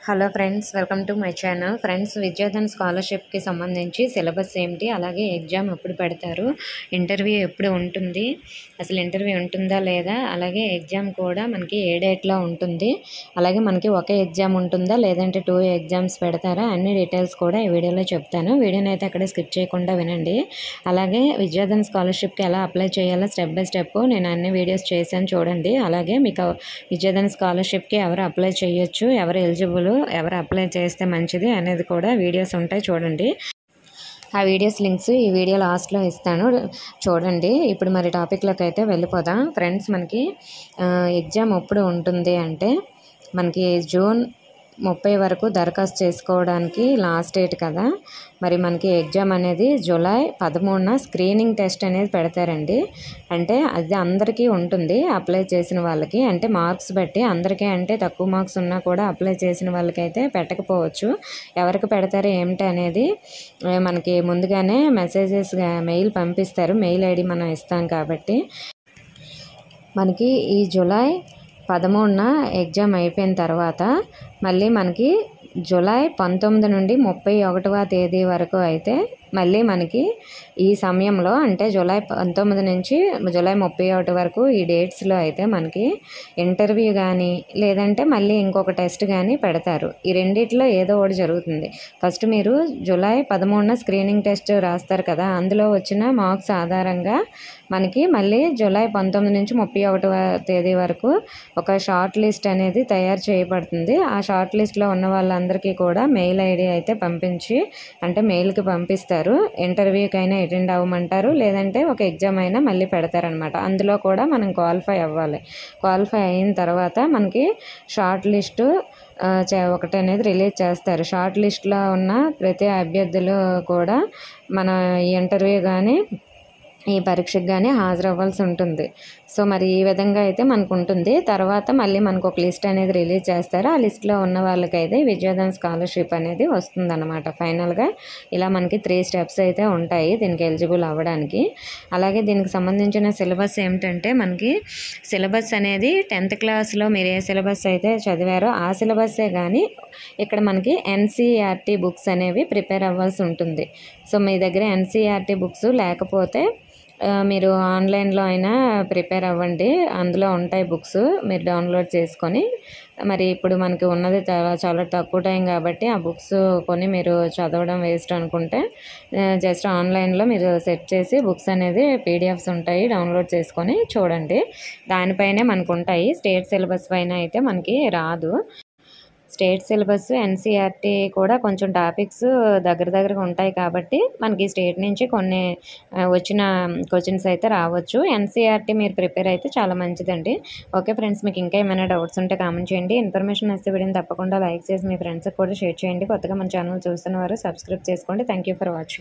Hello friends, welcome to my channel. Friends, Vidyadhan స్కాలర్షిప్కి సంబంధించి syllabus ఏమిటి, అలాగే ఎగ్జామ్ ఎప్పుడు పెడతారు, ఇంటర్వ్యూ ఎప్పుడు ఉంటుంది, అసలు ఇంటర్వ్యూ ఉంటుందా లేదా, అలాగే ఎగ్జామ్ కూడా మనకి ఏ డేట్లో ఉంటుంది, అలాగే మనకి ఒకే ఎగ్జామ్ ఉంటుందా లేదంటే 2 ఎగ్జామ్స్ పెడతారా, అన్ని డీటెయిల్స్ కూడా ఈ వీడియోలో చెప్తాను. వీడియోని అయితే అక్కడే స్కిప్ చేయకుండా వినండి. అలాగే విద్యాధన్ స్కాలర్షిప్కి ఎలా అప్లై చేయాలో స్టెప్ బై స్టెప్ నేను అన్ని వీడియోస్ చేశాను, చూడండి. అలాగే మీకు విద్యాధన్ స్కాలర్షిప్కి ఎవరు అప్లై చేయొచ్చు, ఎవరు ఎలిజిబుల్, ఎవరు అప్లై చేస్తే మంచిది అనేది కూడా వీడియోస్ ఉంటాయి, చూడండి. ఆ వీడియోస్ లింక్స్ ఈ వీడియో లాస్ట్లో ఇస్తాను, చూడండి. ఇప్పుడు మరి టాపిక్లోకి అయితే వెళ్ళిపోదాం. ఫ్రెండ్స్, మనకి ఎగ్జామ్ ఎప్పుడు ఉంటుంది అంటే మనకి జూన్ 30 వరకు దరఖాస్తు చేసుకోవడానికి లాస్ట్ డేట్ కదా. మరి మనకి ఎగ్జామ్ అనేది జూలై 13న స్క్రీనింగ్ టెస్ట్ అనేది పెడతారండి. అంటే అది అందరికీ ఉంటుంది, అప్లై చేసిన వాళ్ళకి. అంటే మార్క్స్ బట్టి అందరికీ, అంటే తక్కువ మార్క్స్ ఉన్నా కూడా అప్లై చేసిన వాళ్ళకైతే పెట్టకపోవచ్చు. ఎవరికి పెడతారు ఏమిటి అనేది మనకి ముందుగానే మెయిల్ పంపిస్తారు. మెయిల్ ఐడి మనం ఇస్తాం కాబట్టి మనకి ఈ జూలై 13న ఎగ్జామ్ అయిపోయిన తర్వాత మళ్ళీ మనకి జూలై 19 నుండి 31వ తేదీ వరకు అయితే మళ్ళీ మనకి ఈ సమయంలో, అంటే జూలై 19 నుంచి జూలై 31 వరకు ఈ డేట్స్లో అయితే మనకి ఇంటర్వ్యూ కానీ లేదంటే మళ్ళీ ఇంకొక టెస్ట్ కానీ పెడతారు. ఈ రెండిట్లో ఏదో ఒకటి జరుగుతుంది. ఫస్ట్ మీరు జూలై 13న స్క్రీనింగ్ టెస్ట్ రాస్తారు కదా, అందులో వచ్చిన మార్క్స్ ఆధారంగా మనకి మళ్ళీ జూలై 19 నుంచి 31వ తేదీ వరకు ఒక షార్ట్ లిస్ట్ అనేది తయారు చేయబడుతుంది. ఆ షార్ట్ లిస్ట్లో ఉన్న వాళ్ళందరికీ కూడా మెయిల్ ఐడి అయితే పంపించి, అంటే మెయిల్కి పంపిస్తారు. ఇంటర్వ్యూకైనా అటెండ్ అవ్వమంటారు, లేదంటే ఒక ఎగ్జామ్ అయినా మళ్ళీ పెడతారనమాట. అందులో కూడా మనం క్వాలిఫై అవ్వాలి. క్వాలిఫై అయిన తర్వాత మనకి షార్ట్ లిస్టు ఒకటి అనేది రిలీజ్ చేస్తారు. షార్ట్ లిస్ట్లో ఉన్న ప్రతి అభ్యర్థులు కూడా మన ఇంటర్వ్యూ కానీ ఈ పరీక్షకు కానీ హాజరవ్వాల్సి ఉంటుంది. సో మరి ఈ విధంగా అయితే మనకు ఉంటుంది. తర్వాత మళ్ళీ మనకు ఒక లిస్ట్ అనేది రిలీజ్ చేస్తారు. ఆ లిస్ట్లో ఉన్న వాళ్ళకైతే విద్యాధన్ స్కాలర్షిప్ అనేది వస్తుందన్నమాట. ఫైనల్గా ఇలా మనకి 3 స్టెప్స్ అయితే ఉంటాయి దీనికి ఎలిజిబుల్ అవ్వడానికి. అలాగే దీనికి సంబంధించిన సిలబస్ ఏమిటంటే మనకి సిలబస్ అనేది 10th క్లాస్లో మీరు ఏ సిలబస్ అయితే చదివారో ఆ సిలబస్సే, కానీ ఇక్కడ మనకి NCERT బుక్స్ అనేవి ప్రిపేర్ అవ్వాల్సి ఉంటుంది. సో మీ దగ్గర NCERT బుక్స్ లేకపోతే మీరు ఆన్లైన్లో అయినా ప్రిపేర్ అవ్వండి. అందులో ఉంటాయి బుక్స్, మీరు డౌన్లోడ్ చేసుకొని. మరి ఇప్పుడు మనకి ఉన్నది చాలా తక్కువ టైం కాబట్టి ఆ బుక్స్ కొని మీరు చదవడం వేస్ట్ అనుకుంటే జస్ట్ ఆన్లైన్లో మీరు సెర్చ్ చేసి బుక్స్ అనేది PDFs ఉంటాయి, డౌన్లోడ్ చేసుకొని చూడండి. దానిపైనే మనకు ఉంటాయి. స్టేట్ సిలబస్ పైన అయితే మనకి రాదు. స్టేట్ సిలబస్ NCERT కూడా కొంచెం టాపిక్స్ దగ్గరగా ఉంటాయి కాబట్టి మనకి స్టేట్ నుంచి కొన్ని వచ్చిన క్వశ్చన్స్ అయితే రావచ్చు. NCERT మీరు ప్రిపేర్ అయితే చాలా మంచిదండి. ఓకే ఫ్రెండ్స్, మీకు ఇంకా ఏమైనా డౌట్స్ ఉంటే కామెంట్ చేయండి. ఇన్ఫర్మేషన్ వస్తే వీడియోని తప్పకుండా లైక్ చేసి మీ ఫ్రెండ్స్కి కూడా షేర్ చేయండి. కొత్తగా మన ఛానల్ చూస్తున్న వారు సబ్స్క్రైబ్ చేసుకోండి. Thank you for watching.